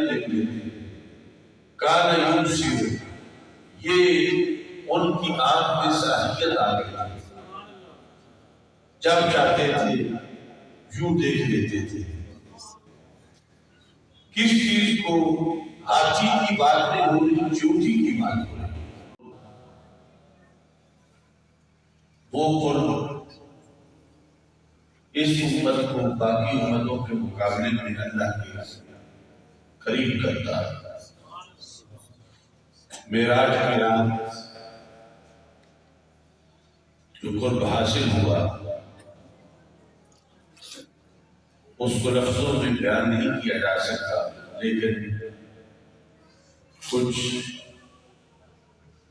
دیکھ لیتے کان یبصر، یہ ان کی آنکھ میں صلاحیت آ گئی، جب چاہتے تھے یوں دیکھ لیتے تھے۔ کس چیز کو؟ ہاتھی کی بات نہیں ہو رہی، چیونٹی کی بات ہو رہی۔ وہ قرب اس امت کو باقی امتوں کے مقابلے میں اللہ کے قریب کرتا ہے۔ معراج کی رات جو قرب حاصل ہوا اس کو لفظوں میں بیان نہیں کیا جا سکتا، لیکن کچھ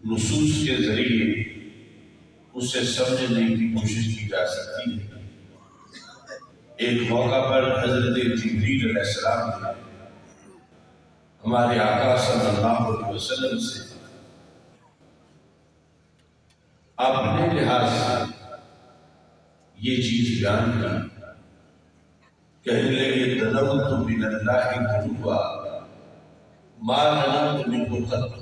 نصوص کے ذریعے اسے سمجھنے کی کوشش کی جا سکتی ہے۔ ایک موقع پر حضرت جبریل علیہ السلام نے ہمارے آقا صلی اللہ علیہ وسلم سے اپنے لحاظ سے یہ چیز بیان کی، کہنے لگے دنوت من اللہ دنوا ما دنوت منہ قط،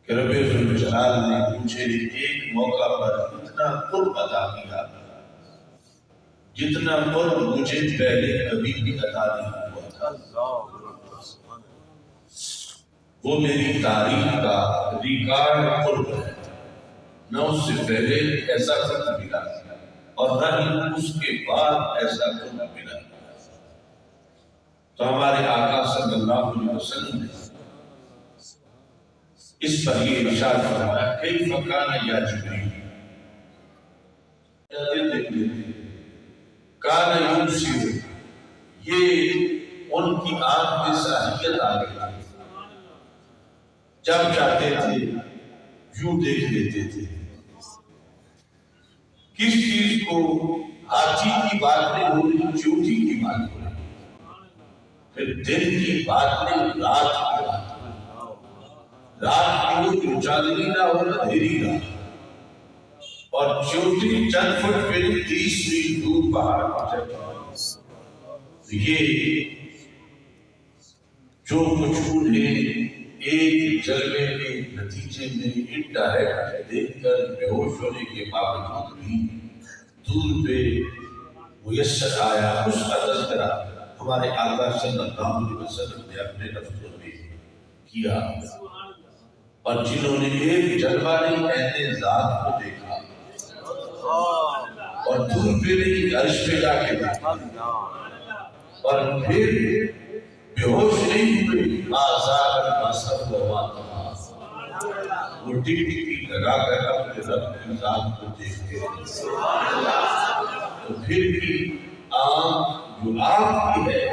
کہ رب ذوالجلال نے مجھے ایک موقع پر اتنا قرب عطا کیا جتنا قرب مجھے پہلے کبھی بھی عطا نہیں ہوا تھا۔ وہ میری تاریخ کا ریکارڈ قرب ہے، نہ اس سے پہلے ایسا قرب ملا اور نہ ہی اس کے بعد ایسا قرب ملا۔ تو ہمارے آقا صلی اللہ علیہ وسلم نے اس پر یہ ارشاد فرمایا کیف کان یا جبریل، کان یبصر، یہ ان کی آنکھ میں صلاحیت آ گئی، جب چاہتے تھے یوں دیکھ لیتے تھے۔ کس چیز کو؟ ہاتھی کی بات نہیں ہو رہی، چیونٹی کی بات ہو رہی، پھر دن کی بات نہیں، رات کی بات، رات کی وہ چاندنی نہ ہو اندھیری رات، اور چیونٹی چند فٹ پہ 30 میل دور پہاڑ پر چڑھ۔ یہ جو کچھ انہیں ایک جلوے کے نتیجے میں انڈائریکٹ دیکھ کر بے ہوش ہونے کے باوجود بھی دور پہ میسر آیا، اس کا تذکرہ ہمارے آقا صلی اللہ علیہ وسلم نے اپنے لفظوں میں کیا۔ اور جنہوں نے ایک جلوہ نہیں اہل ذات کو دیکھا اور دور پہ نہیں عرش پہ جا کے دیکھا اور پھر بے ہوش نہیں ہوئے، آزاد البصر وما طغى، وہ ٹک ٹکی لگا کر اپنے رب کی ذات کو دیکھتے ہیں۔ تو پھر بھی آنکھ جو آپ کی ہے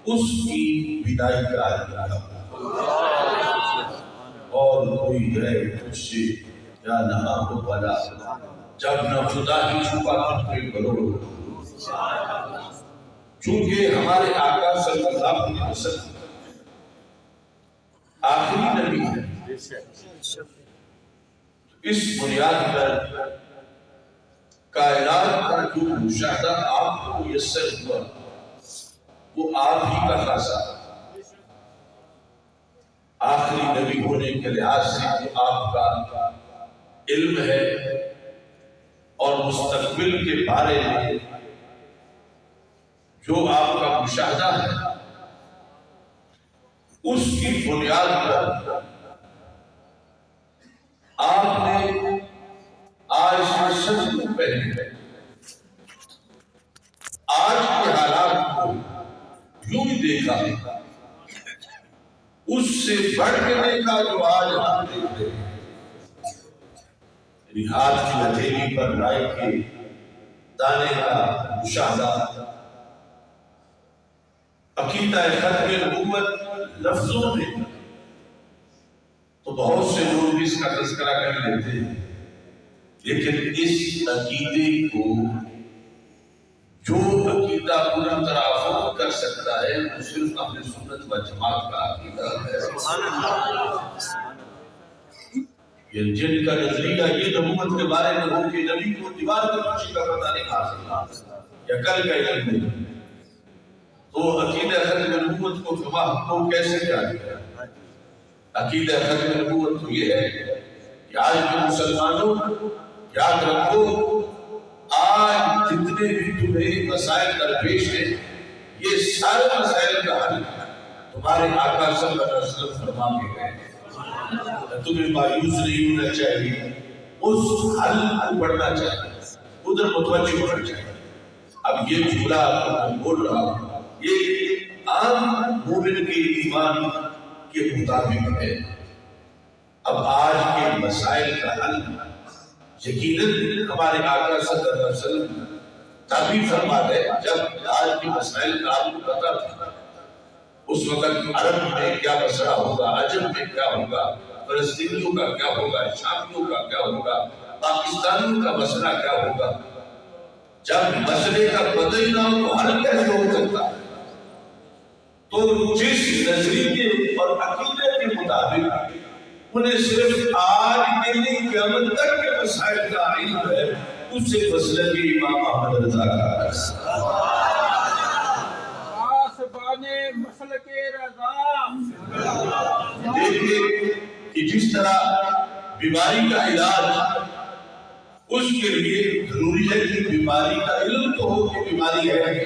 اس کی بدائی کا عالم، اور کوئی ہے تجھ سے یا نہ ہو بلا، جب نہ خدا ہی چھپا تم پہ کرو۔ چونکہ ہمارے آقا صلی اللہ علیہ وسلم آخری نبی ہے، اس بنیاد پر کائنات کا جو مشاہدہ آپ کو میسر ہوا وہ آپ ہی کا خاصہ، آخری نبی ہونے کے لحاظ سے جو آپ کا علم ہے اور مستقبل کے بارے میں جو آپ کا مشاہدہ ہے، اس کی بنیاد پر آپ نے آج سے پہلے آج کے حالات کو یوں ہی دیکھا، اس سے بڑھ کے دیکھا جو آج ہم دیکھتے ہیں۔ ہاتھ کی ہتھیلی پر رائے کے دانے کا مشاہدہ، عقیدہ ختم نبوت لفظوں میں تو بہت سے لوگ اس کا تذکرہ کر لیتے ہیں، لیکن اس عقیدے کو جو عقیدہ پوری طرح افروغ کر سکتا ہے وہ صرف اہل سنت و جماعت کا عقیدہ ہے۔ جن کا نظریہ یہ نبوت کے بارے میں ہو کہ نبی کو دیوار پر کسی کا پتہ نہیں حاصل یا کل کا علم نہیں، تو عقیدہ ختم نبوت کو کو کیسے جان گیا؟ عقیدہ ختم نبوت تو یہ ہے کہ آج کے مسلمانوں یاد رکھو، آج جتنے بھی تمہیں مسائل درپیش ہیں یہ سارے مسائل کا حل تمہارے آقا صلی اللہ علیہ وسلم فرما کے گئے۔ تمہیں مایوس نہیں ہونا چاہیے، اس حل کو پڑھنا چاہیے، ادھر متوجہ ہونا چاہیے۔ اب یہ جملہ میں بول رہا ہوں یہ عام مومن کے ایمان کے مطابق ہے۔ اب آج کے مسائل کا حل یقیناً ہمارے آقا صلی اللہ علیہ وسلم تعبیر فرما ہے۔ جب آج کے مسائل کا آپ کو پتا تھا اس وقت عرب میں کیا مسئلہ ہوگا، عجم میں کیا ہوگا، فلسطینیوں کا کیا ہوگا، شامیوں کا کیا ہوگا، پاکستانیوں کا مسئلہ کیا ہوگا، جب مسئلے کا پتہ ہی نہ ہو تو حل کیسے ہو سکتا ہے؟ تو جس نظریے اور عقیدے کے مطابق انہیں صرف آج کے لیے قیامت تک کے مسائل کا علم ہے، اس سے مسئلہ کے امام احمد رضا کا دیکھیں کہ جس طرح بیماری کا علاج اس کے لیے ضروری ہے کہ بیماری کا علم تو ہو کہ بیماری ہے۔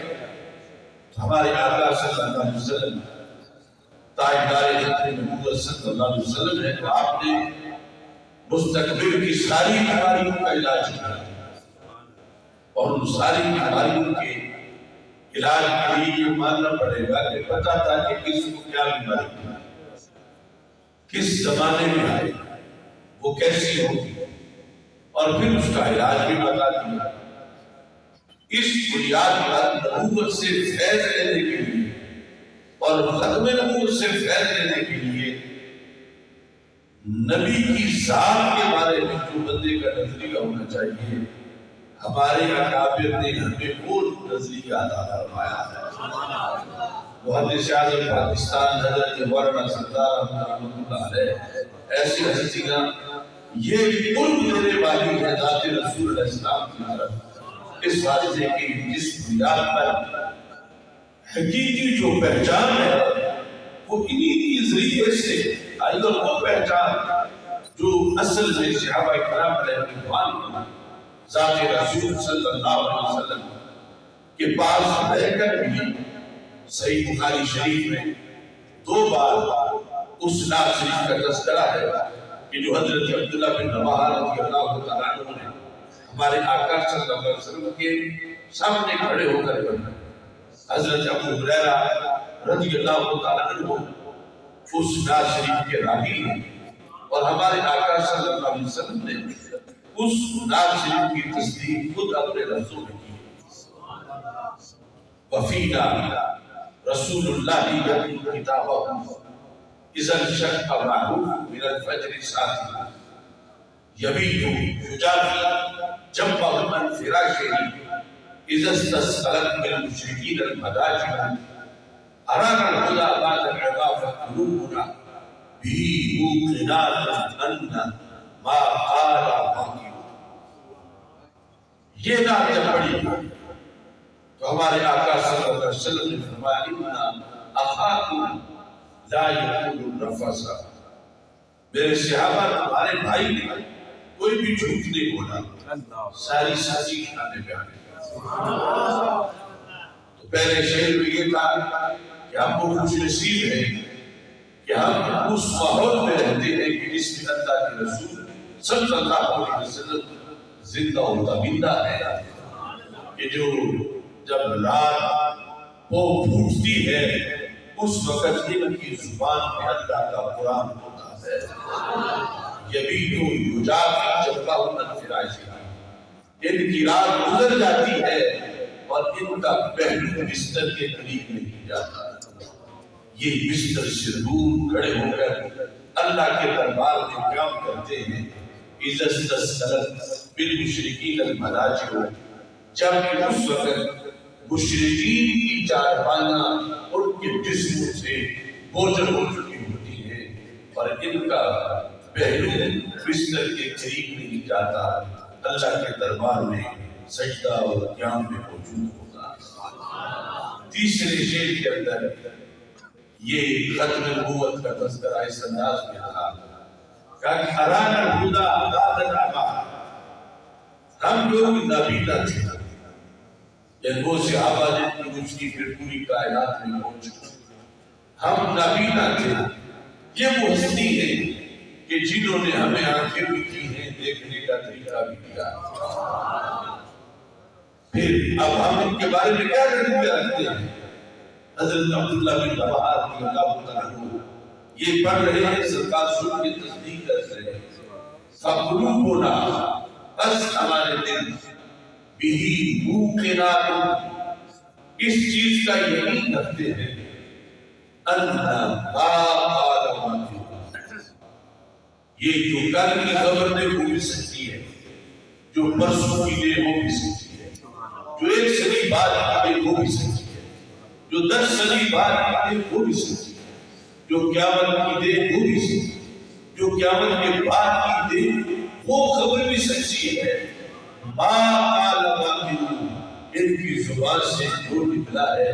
ہمارے آقا صلی اللہ علیہ وسلم تاجدار ختم نبوت صلی اللہ علیہ وسلم ہے، تو آپ نے مستقبل کی ساری بیماریوں کا علاج کیا اور ان ساری بیماریوں کے علاج کے لیے یہ ماننا پڑے گا کہ پتہ تھا کہ کس کو کیا بیماری ہے، کس زمانے میں آئے، وہ کیسی ہوگی، اور پھر اس کا علاج بھی بتا دیا۔ اس بنیاد پر نبوت سے فیض لینے کے لیے اور ختم نبوت سے فیض لینے کے لیے نبی کی ذات کے بارے میں جو بندے کا نظریہ ہونا چاہیے، ہمارے اکابر نے ہمیں وہ نظریہ عطا فرمایا ہے۔ محدث اعظم پاکستان حضرت مولانا سردار رحمۃ اللہ علیہ ایسی ہستیاں یہ قرب دینے والی ہے ذات رسول علیہ السلام کی طرف، اس واضح کی جس بنیاد پر حقیقی جو پہچان ہے وہ انہی کی ذریعے سے آئیے، وہ پہچان جو اصل میں صحابہ کرام علیہ رضوان ذات رسول صلی اللہ علیہ وسلم کے پاس رہ کر بھی صحیح بخاری شریف میں 2 بار اس نام شریف کا تذکرہ ہے کہ جو حضرت عبداللہ بن رواحہ رضی اللہ تعالیٰ عنہ نے ہمارے آقا صلی اللہ علیہ وسلم کے سامنے کھڑے ہو کر حضرت ابو ہریرہ رضی اللہ تعالیٰ عنہ اس نام شریف کے راوی ہیں، اور ہمارے آقا صلی اللہ علیہ وسلم نے اس نام شریف کی تصدیق خود اپنے لفظوں میں کی۔ وفینا رسول اللہ یتلو کتابہ اذا انشق معروف من الفجر ساتھی یبیت یجافی جنبہ من فراشہ اذا استسقلت من المشرکین المضاجع ارانا الهدى بعد العظام قلوبنا به موقنات ان ما قال باقی۔ یہ نعت جب پڑھی تو ہمارے آقا صلی اللہ علیہ وسلم نے فرمایا ان اخاکم لا یقول الرفث، میرے صحابہ تمہارے بھائی نے کوئی بھی جھوٹ نہیں بولا، ساری سچی کھانے پہ آنے تو پہلے شہر میں یہ تھا کہ ہم کو خوش نصیب ہے کہ ہم اس ماحول میں رہتے ہیں کہ جس میں اللہ کے رسول صلی اللہ علیہ وسلم زندہ و زندہ ہے، کہ جو جب رات وہ پھوٹتی ہے اس وقت ان کی زبان میں اللہ کا قرآن ہوتا ہے۔ یبیتو یجافی جنبہ من فراشہ، ان کی رات گزر جاتی ہے اور ان کا پہلو بستر کے قریب نہیں جاتا، یہ بستر سے دور کھڑے ہو کر اللہ کے دربار میں قیام کرتے ہیں۔ اذا استسقلت بالمشرکین المضاجع، جب اس وقت مشرکین کی چارپائیاں ان کے جسموں سے بوجھل ہو چکی ہوتی ہیں اور ان کا پہلو بستر کے قریب نہیں جاتا، اللہ کے دربار میں سجدہ اور قیام میں موجود ہوگا۔ تیسرے شعر کے اندر یہ ختم نبوت کا تذکرہ اس انداز میں رہا کہ حران الہدا عبادت آبا، ہم لوگ نابینا تھے، یعنی وہ صحابہ جن کی روشنی پھر پوری کائنات میں پہنچ گئی، ہم نابینا تھے۔ یہ وہ ہستی ہے کہ جنہوں نے ہمیں آنکھیں بھی کی ہیں، دیکھنے کا طریقہ بھی دیا۔ پھر اب ہم ان کے بارے میں کیا کرتے رکھتے ہیں؟ حضرت عبداللہ بن رواحہ رضی اللہ تعالیٰ عنہ یہ پڑھ رہے ہیں، سرکار سن کے تصدیق کر رہے ہیں، فَقُلُوبُنَا، بس ہمارے دل بِهِ مُوقِنَاتٌ، اس چیز کا یقین رکھتے ہیں، اَنَّا مَا قَالَ مَا، یہ جو کل کی خبر نے ہو بھی سکتی ہے، جو پرسوں کی دے ہو بھی سکتی ہے، جو ایک صدی بعد کی دے ہو بھی سکتی ہے، جو 10 صدی بعد کی دے ہو بھی سکتی ہے، جو قیامت کی دے ہو بھی سکتی ہے، جو قیامت کے بعد کی دے وہ خبر بھی سچی ہے۔ ما قال باطل، ان کی زبان سے جو نکلا ہے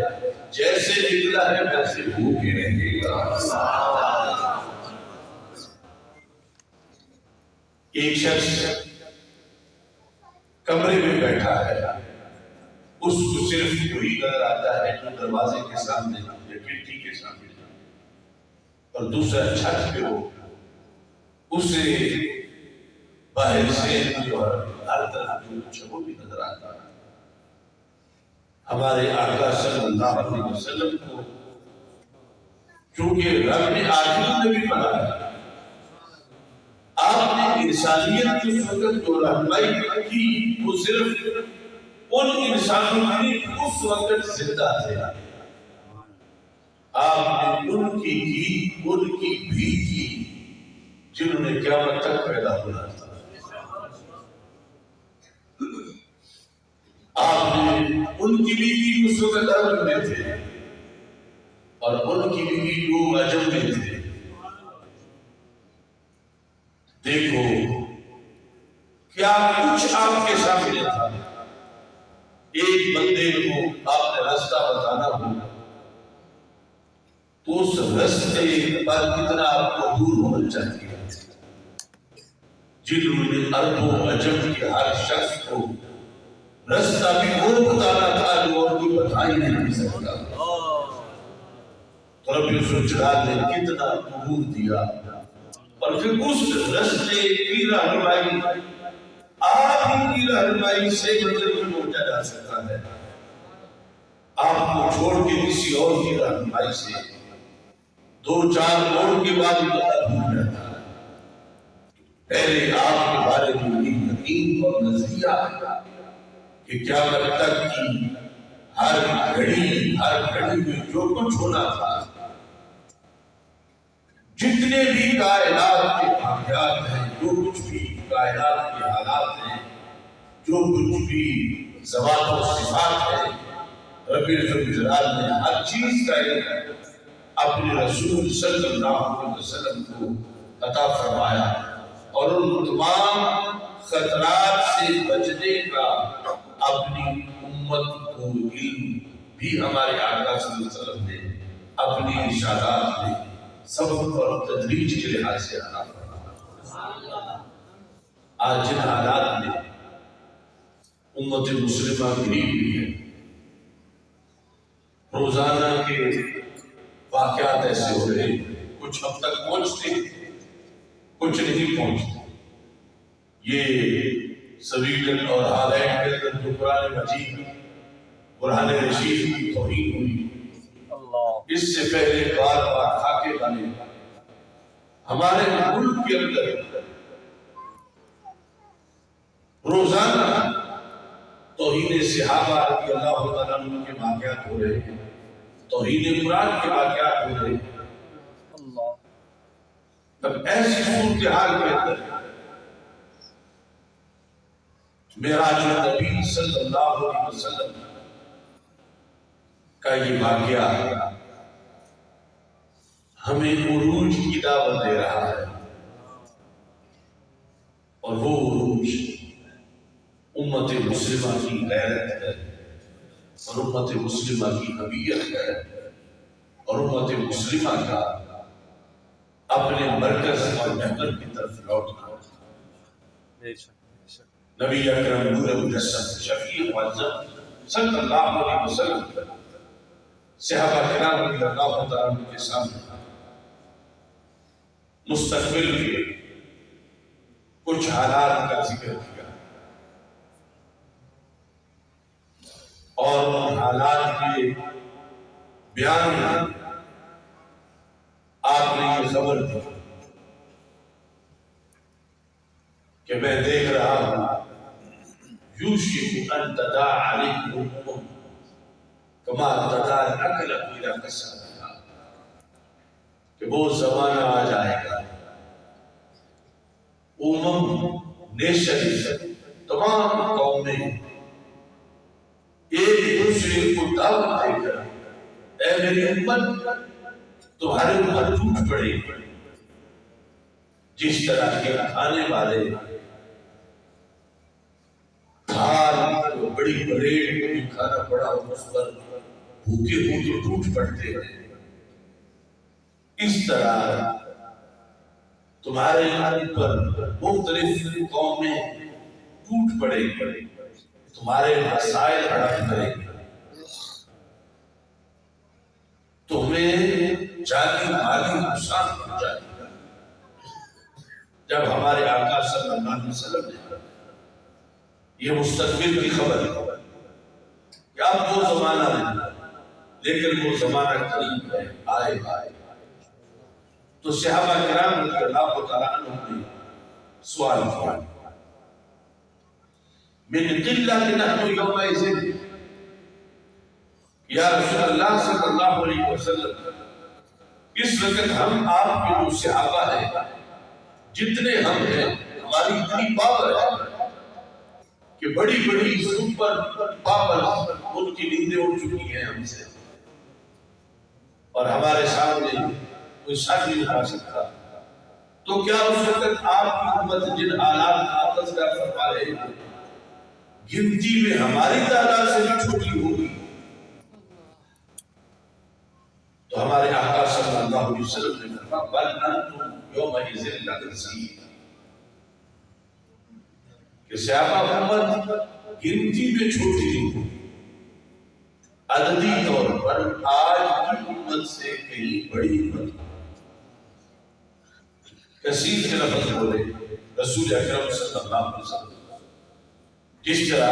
جیسے نکلا ہے ویسے ہو کے رہے گا۔ ایک شخص کمرے میں بیٹھا ہے، اس کو صرف وہی نظر آتا ہے جو دروازے کے سامنے یا کھڑکی کے سامنے، اور دوسرا چھت پہ ہو، اسے باہر سے اور ہر طرف جو کچھ وہ بھی نظر آتا ہے۔ ہمارے آقا صلی اللہ علیہ وسلم کو چونکہ رب نے آخرت میں بھی بنایا، آپ نے انسانیت کی وقت جو رہنمائی کی وہ صرف ان انسانوں کی اس وقت زندہ تھے، آپ نے ان کی بھی کی جنہوں نے قیامت تک پیدا ہونا تھا۔ آپ نے ان کی بھی کی اس وقت عرب میں تھے، اور ان کی بھی کی جو عجم میں تھے۔ دیکھو کیا کچھ آپ کے سامنے تھا۔ ایک بندے کو آپ نے راستہ بتانا ہو تو اس راستے پر کتنا آپ کو دور ہونا چاہیے۔ جنہوں نے عرب و عجم کے ہر شخص کو راستہ بھی وہ بتانا تھا جو اور کوئی بتا ہی نہیں سکتا، تو رب الجلال نے کتنا عبور دیا، اور پھر اس راستے کی رہنمائی آپ ہی کی رہنمائی سے منزل پر پہنچا جا سکتا ہے۔ آپ کو چھوڑ کے کسی اور کی رہنمائی سے 2-4 موڑ کے بعد پتہ بھول جاتا ہے۔ پہلے آپ کے بارے میں یقین اور نظریہ کہ قیامت تک کی ہر گھڑی میں جو کچھ ہونا تھا، جتنے بھی کائنات کے واقعات ہیں، جو کچھ بھی کائنات کے حالات ہیں، جو کچھ بھی ذوات و صفات ہیں، رب الجلال نے ہر چیز کا علم اپنے رسول صلی اللہ علیہ وسلم کو عطا فرمایا، اور ان تمام خطرات سے بچنے کا اپنی امت کو علم بھی ہمارے آقا صلی اللہ علیہ وسلم نے اپنی ارشادات میں سبق اور تدریج کے لحاظ سے عطا فرمایا۔ آج جن حالات میں امت مسلمہ گری ہوئی ہے، روزانہ کے واقعات ایسے ہو رہے ہیں، کچھ اب تک پہنچتے کچھ نہیں پہنچتے۔ یہ سویڈن اور ہالینڈ کے اندر جو قرآن مجید قرآن رشید کی توہین ہوئی، اس سے پہلے بار خاکے بنے ہمارے ملک کے اندر روزانہ توہین صحابہ رضی اللہ تعالیٰ عنہ کے واقعات ہو رہے ہیں، توہین قرآن کے واقعات ہو رہے ہیں۔ تب ایسی صورتحال کے اندر معراج نبی صلی اللہ علیہ وسلم کا یہ واقعہ ہمیں عروج کی دعوت دے رہا ہے، اور وہ عروج امت مسلمہ کی غیرت ہے، اور امت مسلمہ کی حمیت ہے اور امت مسلمہ کا اپنے مرکز اور محور کی طرف لوٹنا. نبی اکرم نور مجسم شفیع معظم صلی اللہ علیہ وسلم صحابہ کرام رضی اللہ تعالیٰ عنہ کے سامنے مستقبل کے کچھ حالات کا ذکر کیا اور ان حالات کے بیان میں آپ نے یہ خبر دی کہ میں دیکھ رہا ہوں یوشک ان تداع علیکم الامم کما تداع الاکل الى کسرتها، کہ وہ زمانہ آ جائے گا نیشن تمام قومیں ایک دوسرے کو دعوت دے کر اے میری امت تمہارے اوپر ٹوٹ پڑے گی، جس طرح کے کھانے والے تھال کو بڑی پلیٹ میں کھانا پڑا اور اس پر بھوکے ہوتے ٹوٹ پڑتے ہیں، اس طرح تمہارے اوپر مختلف قومیں ٹوٹ پڑے گی، تمہارے مسائل ہڑپ کریں گے، تمہیں جانی مالی نقصان ہو جائے گا. جب ہمارے آقا صلی اللہ علیہ وسلم نے یہ مستقبل کی خبر کہ اب وہ زمانہ نہیں لیکن وہ زمانہ قریب ہے آئے تو صحابہ کرام رضی اللہ تعالیٰ عنہ نے سوال کیا من قلت نحن یومئذ یا رسول اللہ صلی اللہ علیہ وسلم، اس وقت ہم آپ کے جو صحابہ ہیں جتنے ہم ہیں ہماری اتنی پاور ہے کہ بڑی بڑی سپر پاور ان کی نیندیں اٹھ چکی ہیں ہم سے اور ہمارے سامنے کوئی سر نہیں اٹھا سکتا. تو کیا اس وقت آپ کی امت جن حالات کا تذکرہ فرما رہے ہیں گنتی میں ہماری تعداد سے بھی چھوٹی ہوگی؟ تو ہمارے آقا صلی اللہ علیہ وسلم نے فرمایا بل انتم یومئذ لتنسین، کہ صحابہ امت گنتی میں چھوٹی ہوگی، عددی طور پر آج کی امت سے کہیں بڑی امت. کثیر کے لفظ بولے رسول اکرم صلی اللہ علیہ وسلم، جس طرح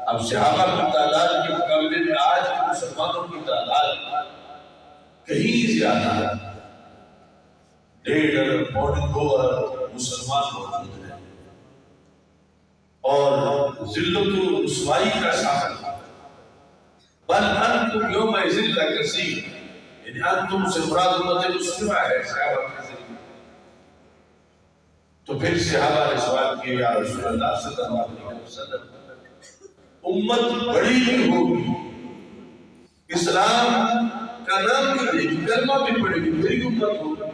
اب صحابہ کی تعداد کے مقابلے میں آج کے مسلمانوں کی تعداد کہیں زیادہ ہے، 1.5 ارب پونے 2 ارب مسلمان موجود ہیں اور ذلت و رسوائی کا سامنا. بل انتم یومئذ لکثیر، یعنی انتم سے مراد امت مسلمہ ہے صحابہ کے ذریعے. تو پھر صحابہ نے سوال کیا یا رسول اللہ صلی اللہ علیہ وسلم امت بڑی بھی ہوگی، اسلام کا نام بھی دے گی، کلمہ بھی پڑے گی، میری امت ہوگی،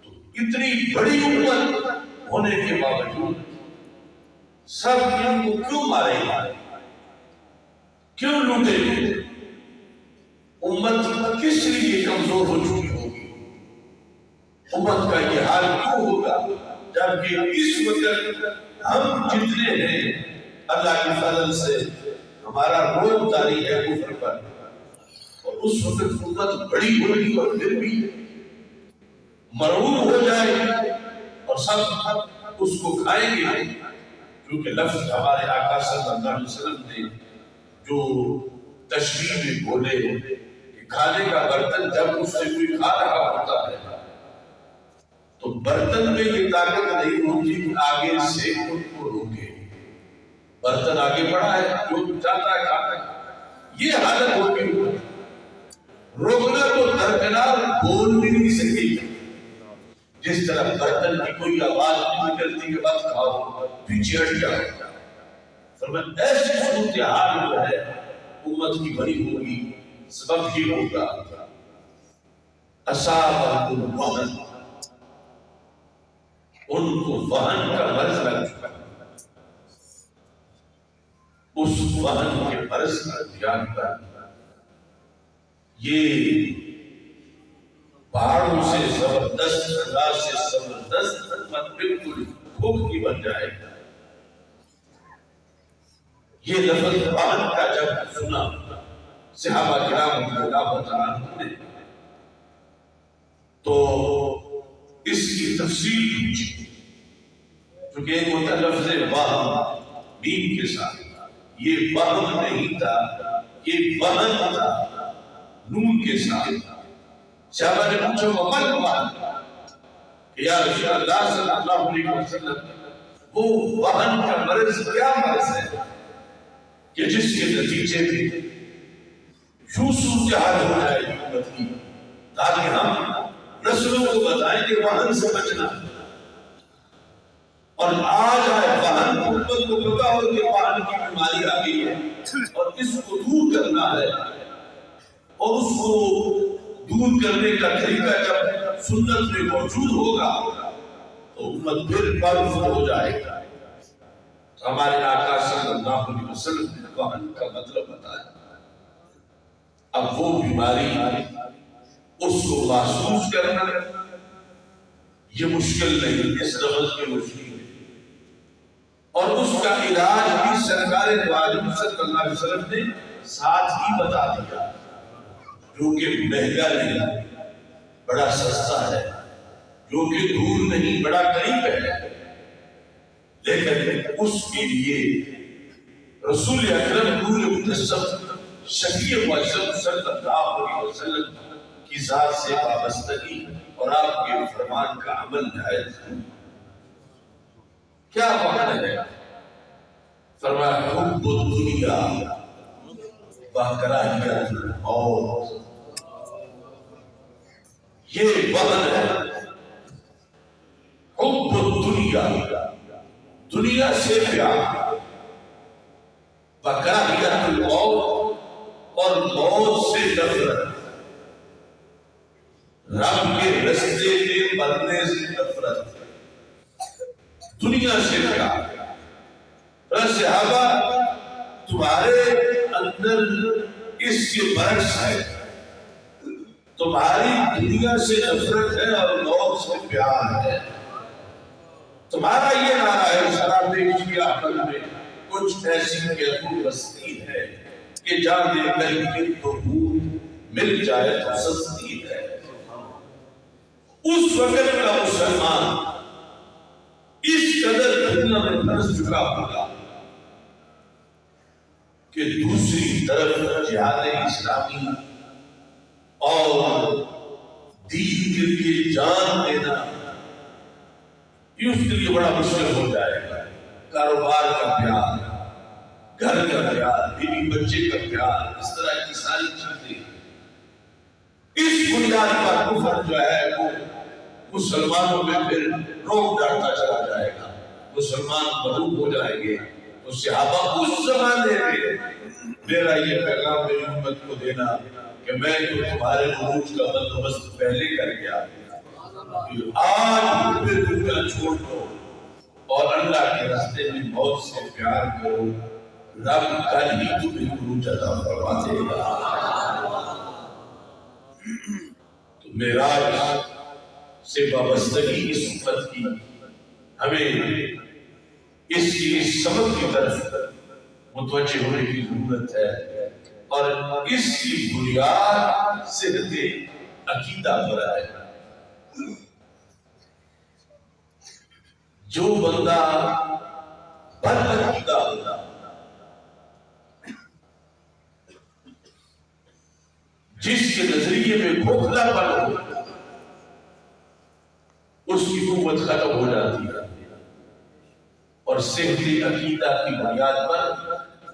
تو اتنی بڑی امت ہونے کے باوجود سب ان کو کیوں مارے گا، کیوں لوٹے گے؟ امت کس لیے کمزور ہو چکی ہوگی؟ امت کا یہ حال کیوں ہوگا جبکہ اس وقت ہم جتنے ہیں اللہ کے فضل سے ہمارا روب داری ہے کفر پر، اور اس وقت امت بڑی ہوگی اور پھر بھی مرعوب ہو جائے گی اور سب اس کو کھائیں گے. کیونکہ لفظ ہمارے آقا صلی اللہ علیہ وسلم نے جو تشریح میں بولے کہ کھانے کا برتن جب اس سے کوئی کھا رہا ہوتا ہے تو برتن میں یہ طاقت نہیں ہوتی کہ آگے سے ان کو روکے. برتن آگے بڑھا ہے جو چاہتا ہے کھاتا ہے، یہ حالت ہوگی. روکنا تو درکنار بول بھی نہیں سکے، جس طرح برتن کی کوئی آواز نہیں نکلتی کہ بس کھاؤ پیچھے ہٹ جاؤ. فرمایا ایسی صورتحال جو ہے امت کی بڑی ہوگی، سبب یہ ہوگا اصابہم الوہن، ان کو وہن کا مرض لگ چکا. اس وہن کے مرض کا دھیان کر یہ پہاڑوں سے زبردست خدا سے زبردست خدمت بالکل کھوکھلی بن جائے گا. یہ لفظ وہن کا جب سنا صحابہ کرام رضی اللہ تعالیٰ عنہ نے تو اس کی تفصیل پوچھی، چونکہ ایک ہوتا لفظ وہن میم کے ساتھ، یہ وہن نہیں تھا، یہ وہن تھا نون کے ساتھ. صحابہ نے پوچھا ومن وہن کہ یا رسول اللہ صلی اللہ علیہ وسلم وہ وہن کا مرض کیا مرض ہے کہ جس کے نتیجے میں یوں صورتحال ہو جائے گی امت کی، تاکہ ہم نسلوں کو بتائیں کہ وہن سے بچنا. اور آج آئے وہن امت کو پتا ہو کہ وہن کی بیماری آ گئی ہے اور اس کو دور کرنا ہے، اور اس کو دور کرنے کا طریقہ جب سنت میں موجود ہوگا تو امت پھر باوفر ہو جائے گا. ہمارے آقا صلی اللہ علیہ وسلم نے وہن کا مطلب بتایا. اب وہ بیماری اس کو محسوس کرنا یہ مشکل نہیں، اس لفظ کی مشکل ہے، اور اس کا علاج بھی سرکار دو عالم صلی اللہ علیہ وسلم نے ساتھ ہی بتا دیا، جو کہ مہنگا نہیں، بڑا سستا ہے، جو کہ دور نہیں، بڑا قریب ہے. لیکن اس کے لیے رسول اکرم نور مجسم شفیع معظم صلی اللہ علیہ وسلم کی ذات سے وابستگی اور آپ کے فرمان کا عمل جائز ہے. کیا وہن ہے؟ فرمایا حب الدنیا وکراہیت الموت. یہ وہن ہے، حب الدنیا، دنیا سے پیار، وکراہیت الموت، اور موت سے نفرت، رب کے رستے میں مرنے سے نفرت، دنیا سے پیار. صحابہ تمہارے اندر اس کے برعکس ہے، تمہاری دنیا سے نفرت ہے اور موت سے پیار ہے. تمہارا یہ نعرہ ہے شراب کی عقل میں کچھ ایسی کیفیت بستی ہے کہ جان دے کر یہ تو مل جائے تو سستی ہے. اس وقت کا مسلمان اس قدر دنیا میں پھنس چکا ہوگا کہ دوسری طرف جہاد اسلامی اور دین کے لیے جان دینا یہ اس کے لیے بڑا مشکل ہو جائے گا. کاروبار کا پیار، گھر کا پیار، بیوی بچے کا پیار، اس طرح کی ساری چیزیں، اس بنیاد پر کفر جو ہے وہ مسلمانوں میں پھر روک ڈالتا چلا جائے گا. مسلمان مغلوب ہو جائیں گے. تو صحابہ اس زمانے میں میرا یہ پیغام میری امت کو دینا کہ میں تو تمہارے عروج کا بندوبست پہلے کر گیا، آج پھر دنیا چھوڑ دو اور اللہ کے راستے میں موت سے پیار کرو، رب کل ہی تمہیں عروج عطا فرما دے گا. تو معراج سے وابستگی اس امت کی ہمیں اس کی سبق کی طرف متوجہ ہونے کی ضرورت ہے، اور اس کی بنیاد صحت عقیدہ پر ہے. جو بندہ بد عقیدہ ہوتا، جس کے نظریے میں کھوکھلا پن ہو، اس کی قوت ختم ہو جاتی ہے. اور صحت عقیدہ کی بنیاد پر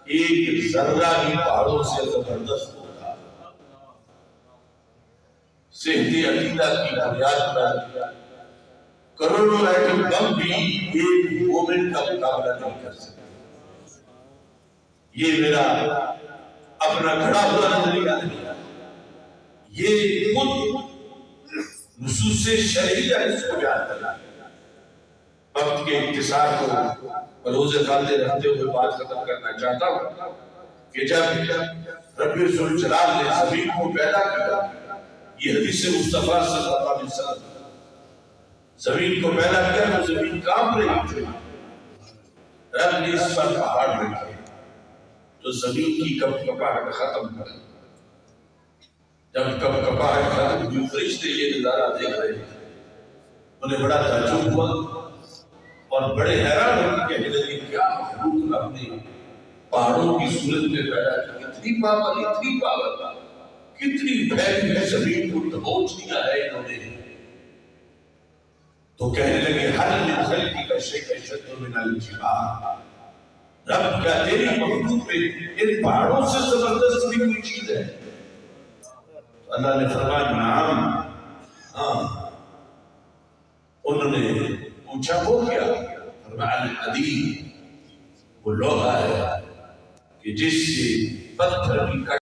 ایک ذرہ بھی پہاڑوں سے زبردست ہوتا. صحت عقیدہ کی بنیاد پر کروڑوں ایٹم بم بھی ایک مومن کا مقابلہ نہیں کر سکتے. یہ میرا اپنا کھڑا ہوا نظریہ نہیں، یہ خود نصوص شرعیہ اس کو بیان کرنا. وقت کے اختصار کو بلوز خالد رکھتے ہوئے بات ختم کرنا چاہتا ہوں. کہ جب رب ذوالجلال نے زمین کو پیدا کیا، یہ حدیث مصطفیٰ صلی اللہ علیہ وسلم، زمین کو پیدا کیا تو زمین کانپ رہی تھی، رب نے اس پر پہاڑ رکھے تو زمین کی کپکپاہٹ ختم کر، جب کپکپاہٹ ختم ہوئی فرشتے یہ نظارہ دیکھ رہے تھے، انہیں بڑا تعجب ہوا اور بڑے حیران ہو کہ کہنے لگے کیا مخلوق رب نے پہاڑوں کی صورت میں پیدا کی، اتنی پاور کتنی پھیلی زمین کو دبوچ دیا ہے انہوں نے۔ تو کہنے لگے حل من خلقک شیء اشد من الجبال، رب کا تیری مخلوق میں ان پہاڑوں سے زبردست بھی کوئی چیز ہے؟ اللہ نے فرمایا نعم، ہاں۔ انہوں نے پوچھا وہ کیا؟ فرمایا الحدید، وہ لوہا ہے کہ جس سے پتھر بھی کٹ